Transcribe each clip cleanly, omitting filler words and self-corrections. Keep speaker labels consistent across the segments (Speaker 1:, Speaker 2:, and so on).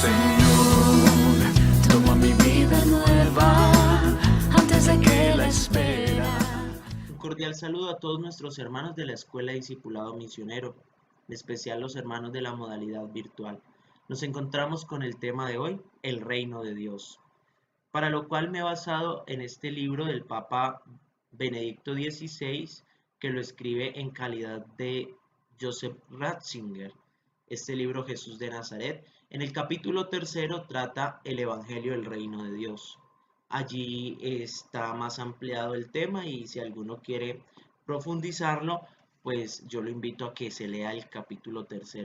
Speaker 1: Señor, toma mi vida nueva antes de que la espera.
Speaker 2: Un cordial saludo a todos nuestros hermanos de la Escuela Discipulado Misionero, en especial los hermanos de la modalidad virtual. Nos encontramos con el tema de hoy, el reino de Dios, para lo cual me he basado en este libro del Papa Benedicto XVI, que lo escribe en calidad de Joseph Ratzinger. Este libro, Jesús de Nazaret, en el capítulo 3 trata el Evangelio del Reino de Dios. Allí está más ampliado el tema y si alguno quiere profundizarlo, pues yo lo invito a que se lea el capítulo 3.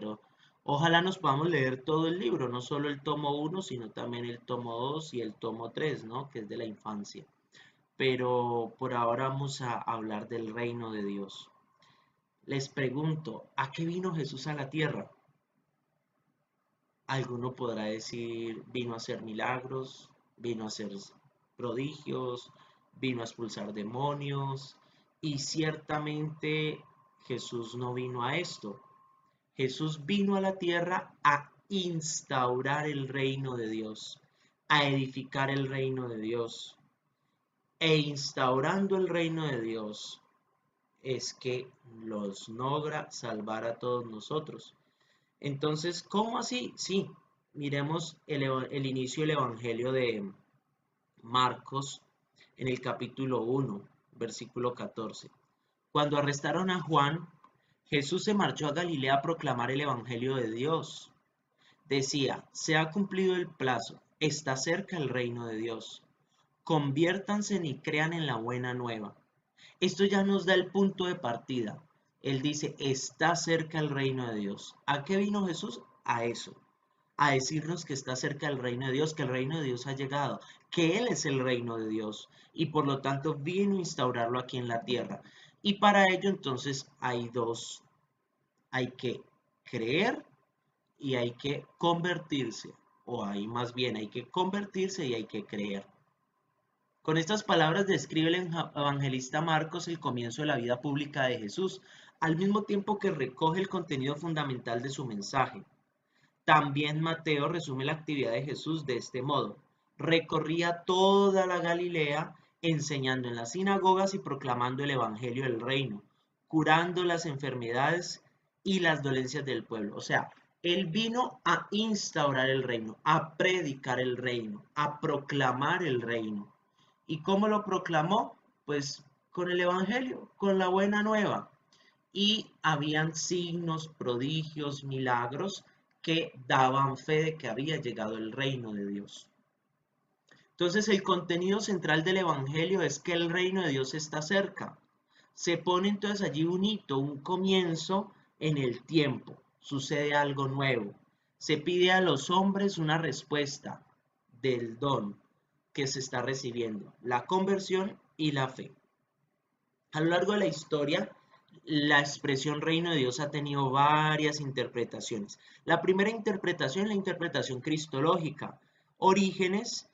Speaker 2: Ojalá nos podamos leer todo el libro, no solo el tomo 1, sino también el tomo 2 y el tomo 3, ¿no? Que es de la infancia. Pero por ahora vamos a hablar del reino de Dios. Les pregunto, ¿a qué vino Jesús a la tierra? Alguno podrá decir, vino a hacer milagros, vino a hacer prodigios, vino a expulsar demonios, y ciertamente Jesús no vino a esto. Jesús vino a la tierra a instaurar el reino de Dios, a edificar el reino de Dios. E instaurando el reino de Dios es que los logra salvar a todos nosotros. Entonces, ¿cómo así? Sí, miremos el inicio del Evangelio de Marcos en el capítulo 1, versículo 14. Cuando arrestaron a Juan, Jesús se marchó a Galilea a proclamar el Evangelio de Dios. Decía, se ha cumplido el plazo, está cerca el reino de Dios. Conviértanse y crean en la buena nueva. Esto ya nos da el punto de partida. Él dice, está cerca el reino de Dios. ¿A qué vino Jesús? A eso. A decirnos que está cerca el reino de Dios, que el reino de Dios ha llegado, que Él es el reino de Dios y por lo tanto vino a instaurarlo aquí en la tierra. Y para ello entonces hay que creer y hay que convertirse, o hay más bien hay que convertirse y hay que creer. Con estas palabras describe el evangelista Marcos el comienzo de la vida pública de Jesús, al mismo tiempo que recoge el contenido fundamental de su mensaje. También Mateo resume la actividad de Jesús de este modo. Recorría toda la Galilea, enseñando en las sinagogas y proclamando el evangelio del reino, curando las enfermedades y las dolencias del pueblo. O sea, él vino a instaurar el reino, a predicar el reino, a proclamar el reino. ¿Y cómo lo proclamó? Pues con el evangelio, con la buena nueva. Y habían signos, prodigios, milagros que daban fe de que había llegado el reino de Dios. Entonces el contenido central del Evangelio es que el reino de Dios está cerca. Se pone entonces allí un hito, un comienzo en el tiempo. Sucede algo nuevo. Se pide a los hombres una respuesta del don que se está recibiendo, la conversión y la fe. A lo largo de la historia, la expresión reino de Dios ha tenido varias interpretaciones. La primera interpretación es la interpretación cristológica. Orígenes,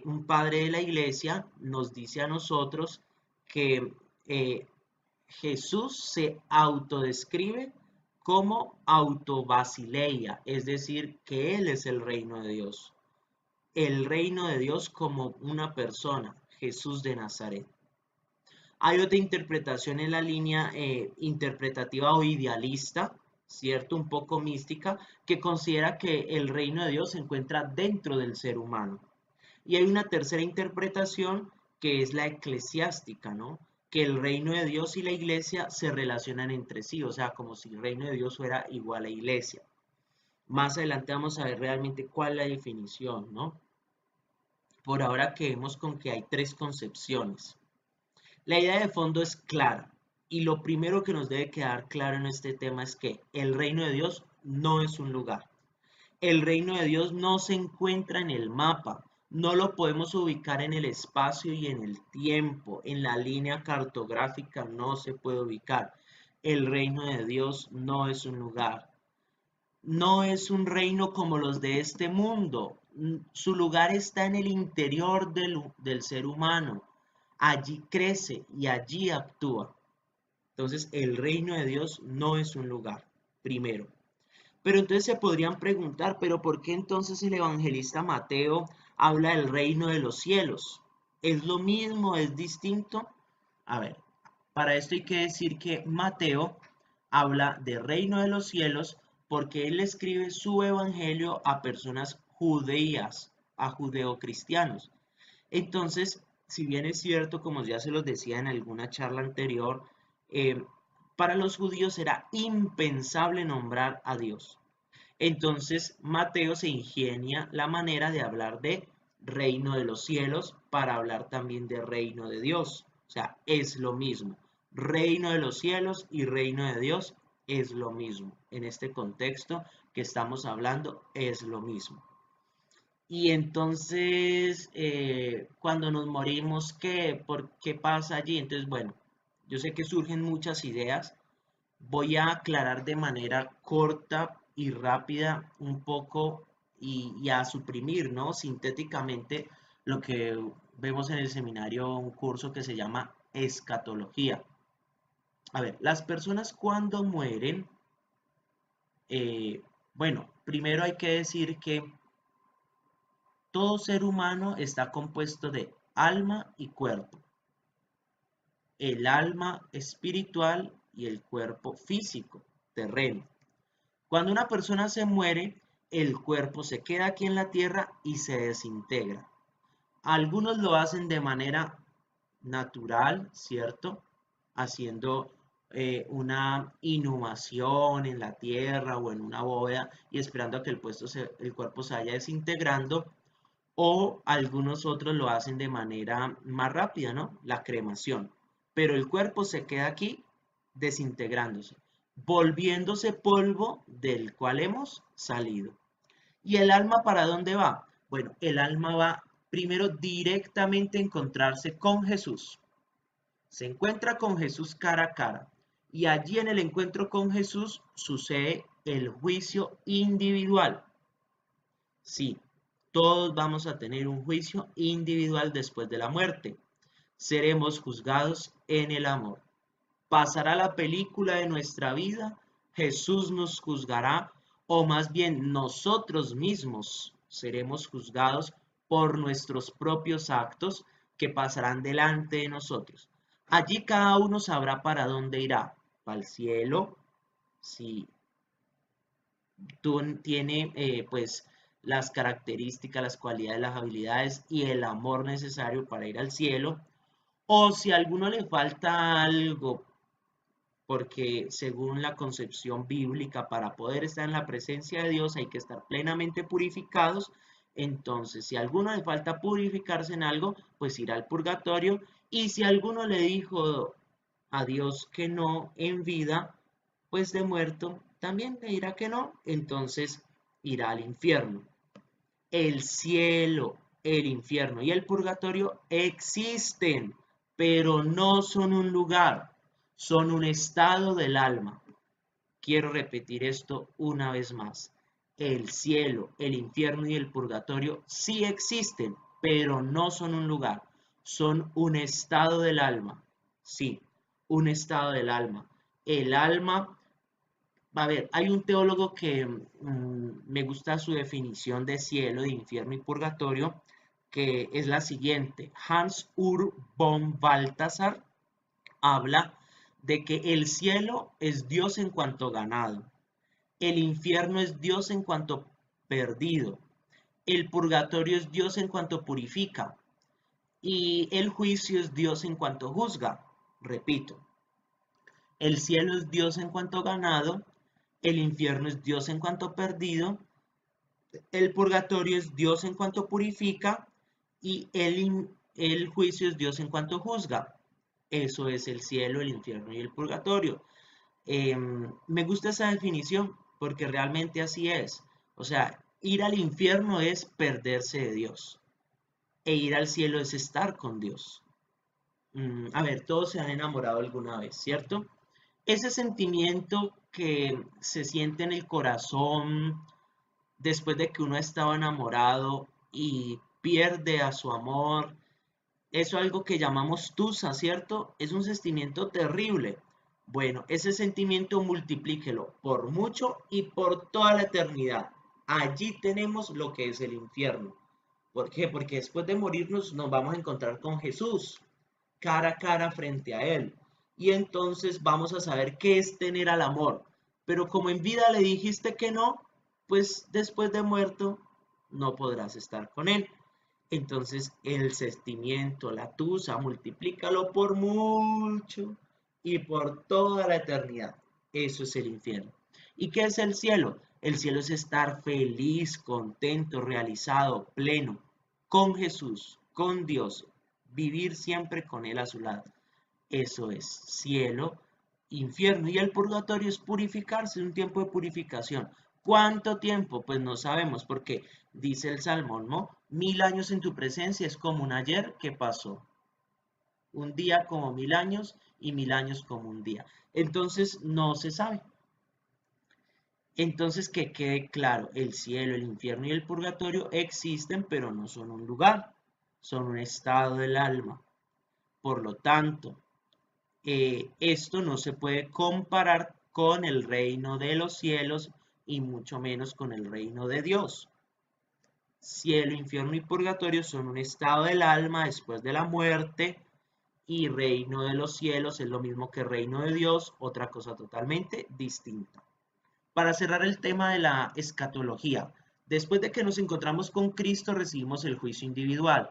Speaker 2: un padre de la iglesia, nos dice a nosotros que Jesús se autodescribe como autobasileia, es decir, que Él es el reino de Dios. El reino de Dios como una persona, Jesús de Nazaret. Hay otra interpretación en la línea interpretativa o idealista, ¿cierto? Un poco mística, que considera que el reino de Dios se encuentra dentro del ser humano. Y hay una tercera interpretación que es la eclesiástica, ¿no? Que el reino de Dios y la iglesia se relacionan entre sí, o sea, como si el reino de Dios fuera igual a iglesia. Más adelante vamos a ver realmente cuál es la definición, ¿no? Por ahora quedemos con que hay tres concepciones. La idea de fondo es clara y lo primero que nos debe quedar claro en este tema es que el reino de Dios no es un lugar. El reino de Dios no se encuentra en el mapa, no lo podemos ubicar en el espacio y en el tiempo, en la línea cartográfica no se puede ubicar. El reino de Dios no es un lugar, no es un reino como los de este mundo. Su lugar está en el interior del ser humano. Allí crece y allí actúa. Entonces, el reino de Dios no es un lugar, primero. Pero entonces se podrían preguntar, ¿pero por qué entonces el evangelista Mateo habla del reino de los cielos? ¿Es lo mismo? ¿Es distinto? A ver, para esto hay que decir que Mateo habla de reino de los cielos porque él escribe su evangelio a personas judías, a judeocristianos. Entonces, si bien es cierto, como ya se los decía en alguna charla anterior, eh, para los judíos era impensable nombrar a Dios. Entonces, Mateo se ingenia la manera de hablar de reino de los cielos para hablar también de reino de Dios. O sea, es lo mismo. Reino de los cielos y reino de Dios es lo mismo. En este contexto que estamos hablando, es lo mismo. Y entonces, cuando nos morimos, ¿qué pasa allí? Entonces, bueno, yo sé que surgen muchas ideas. Voy a aclarar de manera corta y rápida un poco y a suprimir, ¿no? Sintéticamente lo que vemos en el seminario, un curso que se llama escatología. A ver, las personas cuando mueren, bueno, primero hay que decir que todo ser humano está compuesto de alma y cuerpo, el alma espiritual y el cuerpo físico, terreno. Cuando una persona se muere, el cuerpo se queda aquí en la tierra y se desintegra. Algunos lo hacen de manera natural, ¿cierto? Haciendo una inhumación en la tierra o en una bóveda y esperando a que el cuerpo se vaya desintegrando, o algunos otros lo hacen de manera más rápida, ¿no? La cremación. Pero el cuerpo se queda aquí desintegrándose, volviéndose polvo del cual hemos salido. ¿Y el alma para dónde va? Bueno, el alma va primero directamente a encontrarse con Jesús. Se encuentra con Jesús cara a cara. Y allí en el encuentro con Jesús sucede el juicio individual. Sí, todos vamos a tener un juicio individual después de la muerte. Seremos juzgados en el amor. Pasará la película de nuestra vida, Jesús nos juzgará, o más bien nosotros mismos seremos juzgados por nuestros propios actos que pasarán delante de nosotros. Allí cada uno sabrá para dónde irá, para el cielo, si tiene pues las características, las cualidades, las habilidades y el amor necesario para ir al cielo, o si a alguno le falta algo, porque según la concepción bíblica, para poder estar en la presencia de Dios hay que estar plenamente purificados. Entonces, si a alguno le falta purificarse en algo, pues irá al purgatorio. Y si a alguno le dijo a Dios que no en vida, pues de muerto también le dirá que no, entonces irá al infierno. El cielo, el infierno y el purgatorio existen, pero no son un lugar, son un estado del alma. Quiero repetir esto una vez más. El cielo, el infierno y el purgatorio sí existen, pero no son un lugar, son un estado del alma. Sí, un estado del alma. El alma, a ver, hay un teólogo que me gusta su definición de cielo, de infierno y purgatorio, que es la siguiente. Hans Ur von Balthasar habla de que el cielo es Dios en cuanto ganado, el infierno es Dios en cuanto perdido, el purgatorio es Dios en cuanto purifica y el juicio es Dios en cuanto juzga. Repito, el cielo es Dios en cuanto ganado, el infierno es Dios en cuanto perdido, el purgatorio es Dios en cuanto purifica y el juicio es Dios en cuanto juzga. Eso es el cielo, el infierno y el purgatorio. Me gusta esa definición porque realmente así es. O sea, ir al infierno es perderse de Dios e ir al cielo es estar con Dios. A ver, todos se han enamorado alguna vez, ¿cierto? Ese sentimiento que se siente en el corazón después de que uno ha estado enamorado y pierde a su amor, eso es algo que llamamos tusa, ¿cierto? Es un sentimiento terrible. Bueno, ese sentimiento multiplíquelo por mucho y por toda la eternidad. Allí tenemos lo que es el infierno. ¿Por qué? Porque después de morirnos nos vamos a encontrar con Jesús, cara a cara frente a Él. Y entonces vamos a saber qué es tener al amor. Pero como en vida le dijiste que no, pues después de muerto no podrás estar con Él. Entonces el sentimiento, la tusa, multiplícalo por mucho y por toda la eternidad. Eso es el infierno. ¿Y qué es el cielo? El cielo es estar feliz, contento, realizado, pleno, con Jesús, con Dios, vivir siempre con Él a su lado. Eso es cielo, infierno. Y el purgatorio es purificarse, un tiempo de purificación. ¿Cuánto tiempo? Pues no sabemos, porque dice el Salmón, ¿no? 1000 años en tu presencia es como un ayer que pasó. Un día como 1000 años y 1000 años como un día. Entonces no se sabe. Entonces que quede claro, el cielo, el infierno y el purgatorio existen, pero no son un lugar, son un estado del alma. Por lo tanto, esto no se puede comparar con el reino de los cielos y mucho menos con el reino de Dios. Cielo, infierno y purgatorio son un estado del alma después de la muerte y reino de los cielos es lo mismo que reino de Dios, otra cosa totalmente distinta. Para cerrar el tema de la escatología, después de que nos encontramos con Cristo recibimos el juicio individual.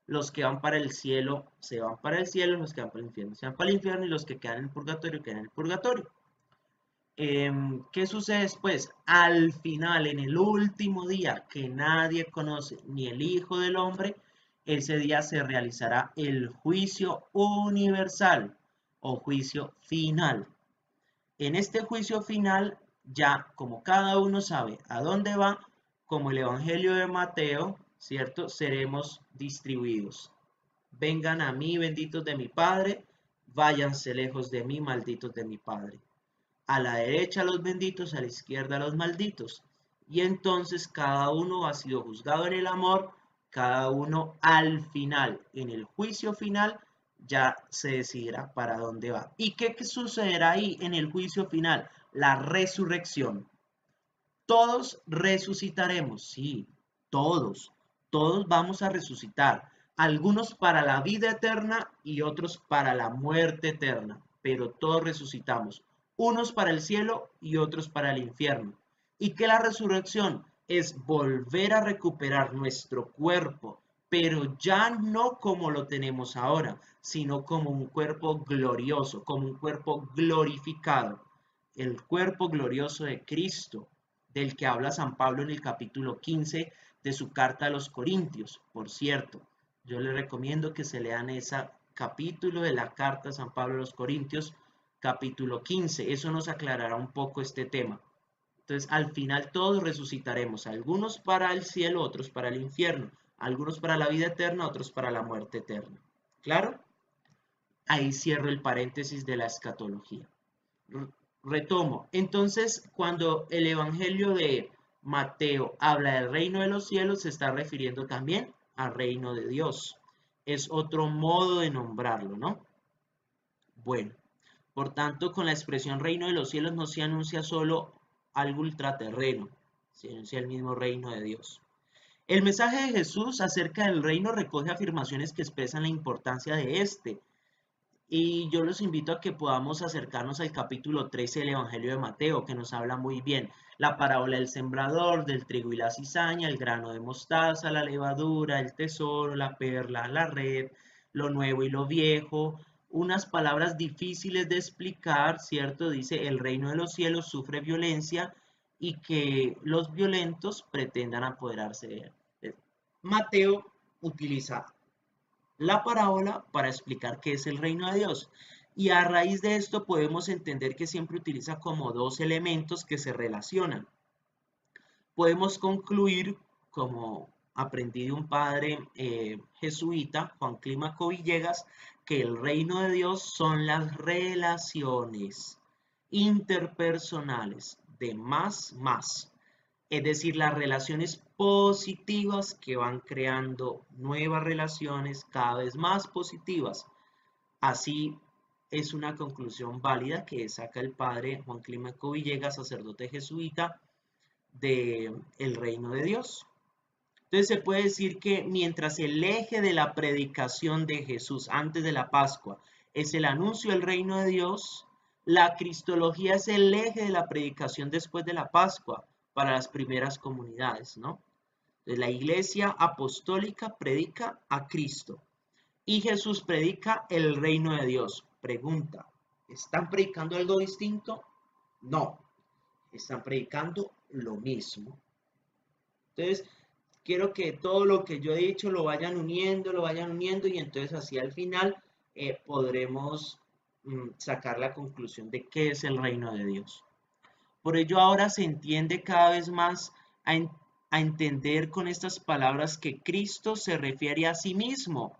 Speaker 2: Los que van para el cielo se van para el cielo, los que van para el infierno se van para el infierno y los que quedan en el purgatorio quedan en el purgatorio. ¿Qué sucede después? Al final, en el último día que nadie conoce, ni el Hijo del Hombre, ese día se realizará el juicio universal o juicio final. En este juicio final, ya como cada uno sabe a dónde va, como el Evangelio de Mateo, ¿cierto? Seremos distribuidos. Vengan a mí, benditos de mi Padre, váyanse lejos de mí, malditos de mi Padre. A la derecha los benditos, a la izquierda los malditos. Y entonces cada uno ha sido juzgado en el amor, cada uno al final, en el juicio final, ya se decidirá para dónde va. ¿Y qué sucederá ahí en el juicio final? La resurrección. Todos resucitaremos, sí, todos, todos vamos a resucitar, algunos para la vida eterna y otros para la muerte eterna, pero todos resucitamos, unos para el cielo y otros para el infierno. Y que la resurrección es volver a recuperar nuestro cuerpo, pero ya no como lo tenemos ahora, sino como un cuerpo glorioso, como un cuerpo glorificado, el cuerpo glorioso de Cristo del que habla San Pablo en el capítulo 15 de su carta a los Corintios. Por cierto, yo les recomiendo que se lean ese capítulo de la carta de San Pablo a los Corintios, capítulo 15. Eso nos aclarará un poco este tema. Entonces, al final todos resucitaremos, algunos para el cielo, otros para el infierno, algunos para la vida eterna, otros para la muerte eterna. ¿Claro? Ahí cierro el paréntesis de la escatología. Retomo. Entonces, cuando el Evangelio de Mateo habla del reino de los cielos, se está refiriendo también al reino de Dios. Es otro modo de nombrarlo, ¿no? Bueno, por tanto, con la expresión reino de los cielos no se anuncia solo algo ultraterreno, se anuncia el mismo reino de Dios. El mensaje de Jesús acerca del reino recoge afirmaciones que expresan la importancia de este, y yo los invito a que podamos acercarnos al capítulo 13 del Evangelio de Mateo, que nos habla muy bien la parábola del sembrador, del trigo y la cizaña, el grano de mostaza, la levadura, el tesoro, la perla, la red, lo nuevo y lo viejo. Unas palabras difíciles de explicar, ¿cierto? Dice, el reino de los cielos sufre violencia y que los violentos pretendan apoderarse de él. Mateo utiliza la parábola para explicar qué es el reino de Dios. Y a raíz de esto podemos entender que siempre utiliza como dos elementos que se relacionan. Podemos concluir, como aprendí de un padre jesuita, Juan Clímaco Villegas, que el reino de Dios son las relaciones interpersonales de más. Es decir, las relaciones positivas que van creando nuevas relaciones cada vez más positivas. Así es una conclusión válida que saca el padre Juan Climaco Villegas, sacerdote jesuita, del reino de Dios. Entonces se puede decir que mientras el eje de la predicación de Jesús antes de la Pascua es el anuncio del reino de Dios, la cristología es el eje de la predicación después de la Pascua para las primeras comunidades, ¿no? Entonces, la iglesia apostólica predica a Cristo y Jesús predica el reino de Dios. Pregunta, ¿están predicando algo distinto? No, están predicando lo mismo. Entonces, quiero que todo lo que yo he dicho lo vayan uniendo y entonces así al final podremos sacar la conclusión de qué es el reino de Dios. Por ello ahora se entiende cada vez más a entender con estas palabras que Cristo se refiere a sí mismo.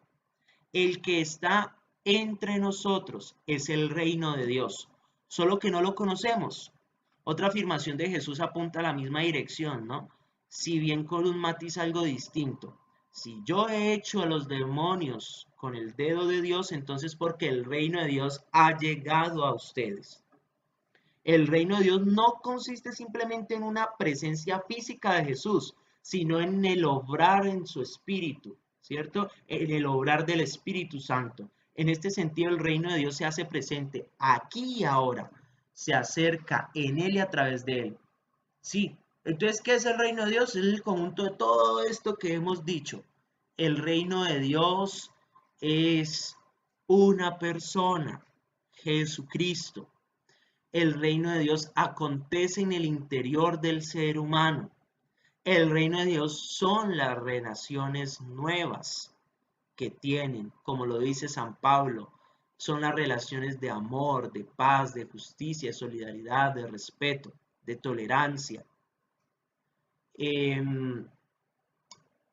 Speaker 2: El que está entre nosotros es el reino de Dios, solo que no lo conocemos. Otra afirmación de Jesús apunta a la misma dirección, ¿no? Si bien con un matiz algo distinto. Si yo he hecho a los demonios con el dedo de Dios, entonces porque el reino de Dios ha llegado a ustedes. El reino de Dios no consiste simplemente en una presencia física de Jesús, sino en el obrar en su espíritu, ¿cierto? En el obrar del Espíritu Santo. En este sentido, el reino de Dios se hace presente aquí y ahora, se acerca en él y a través de él. Sí, entonces, ¿qué es el reino de Dios? Es el conjunto de todo esto que hemos dicho. El reino de Dios es una persona, Jesucristo. El reino de Dios acontece en el interior del ser humano. El reino de Dios son las relaciones nuevas que tienen, como lo dice San Pablo, son las relaciones de amor, de paz, de justicia, de solidaridad, de respeto, de tolerancia.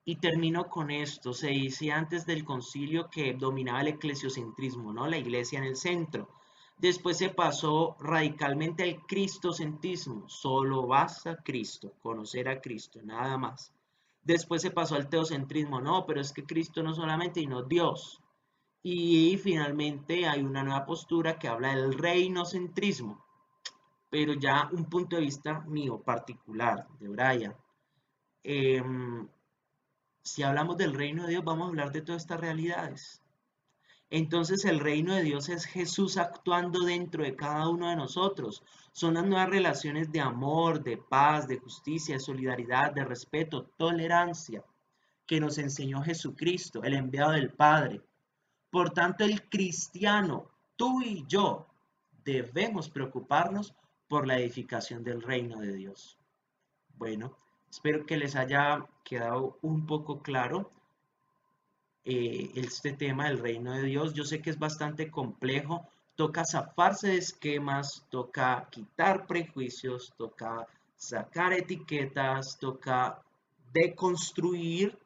Speaker 2: Y termino con esto. Se dice antes del concilio que dominaba el eclesiocentrismo, ¿no? La iglesia en el centro. Después se pasó radicalmente al cristocentrismo. Solo basta Cristo, conocer a Cristo, nada más. Después se pasó al teocentrismo. No, pero es que Cristo no solamente, sino Dios. Y finalmente hay una nueva postura que habla del reinocentrismo. Pero ya un punto de vista mío particular, de Brian. Si hablamos del reino de Dios, vamos a hablar de todas estas realidades. Entonces el reino de Dios es Jesús actuando dentro de cada uno de nosotros. Son las nuevas relaciones de amor, de paz, de justicia, de solidaridad, de respeto, tolerancia, que nos enseñó Jesucristo, el enviado del Padre. Por tanto, el cristiano, tú y yo, debemos preocuparnos por la edificación del reino de Dios. Bueno, espero que les haya quedado un poco claro este tema del reino de Dios. Yo sé que es bastante complejo, toca zafarse de esquemas, toca quitar prejuicios, toca sacar etiquetas, toca deconstruir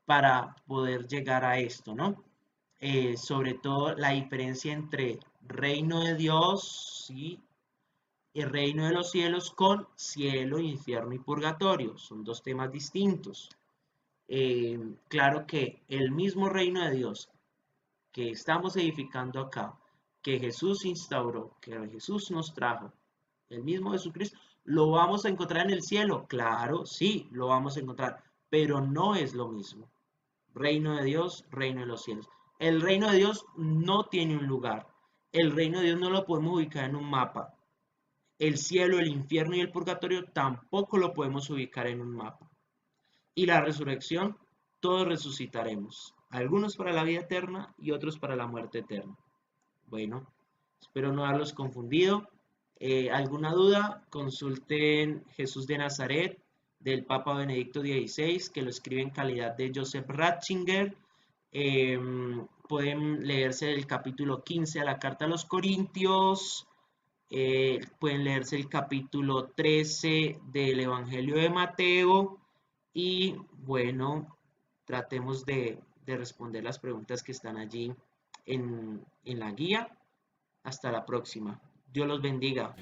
Speaker 2: para poder llegar a esto, ¿no? Sobre todo la diferencia entre reino de Dios, ¿sí? Y reino de los cielos con cielo, infierno y purgatorio. Son dos temas distintos. Claro que el mismo reino de Dios que estamos edificando acá, que Jesús instauró, que Jesús nos trajo, el mismo Jesucristo, ¿lo vamos a encontrar en el cielo? Claro, sí, lo vamos a encontrar, pero no es lo mismo. Reino de Dios, reino de los cielos. El reino de Dios no tiene un lugar. El reino de Dios no lo podemos ubicar en un mapa. El cielo, el infierno y el purgatorio tampoco lo podemos ubicar en un mapa. Y la resurrección, todos resucitaremos. Algunos para la vida eterna y otros para la muerte eterna. Bueno, espero no haberlos confundido. ¿Alguna duda? Consulten Jesús de Nazaret del Papa Benedicto XVI, que lo escribe en calidad de Joseph Ratzinger. Pueden leerse el capítulo 15 de la Carta a los Corintios. Pueden leerse el capítulo 13 del Evangelio de Mateo. Y bueno, tratemos de responder las preguntas que están allí en la guía. Hasta la próxima. Dios los bendiga.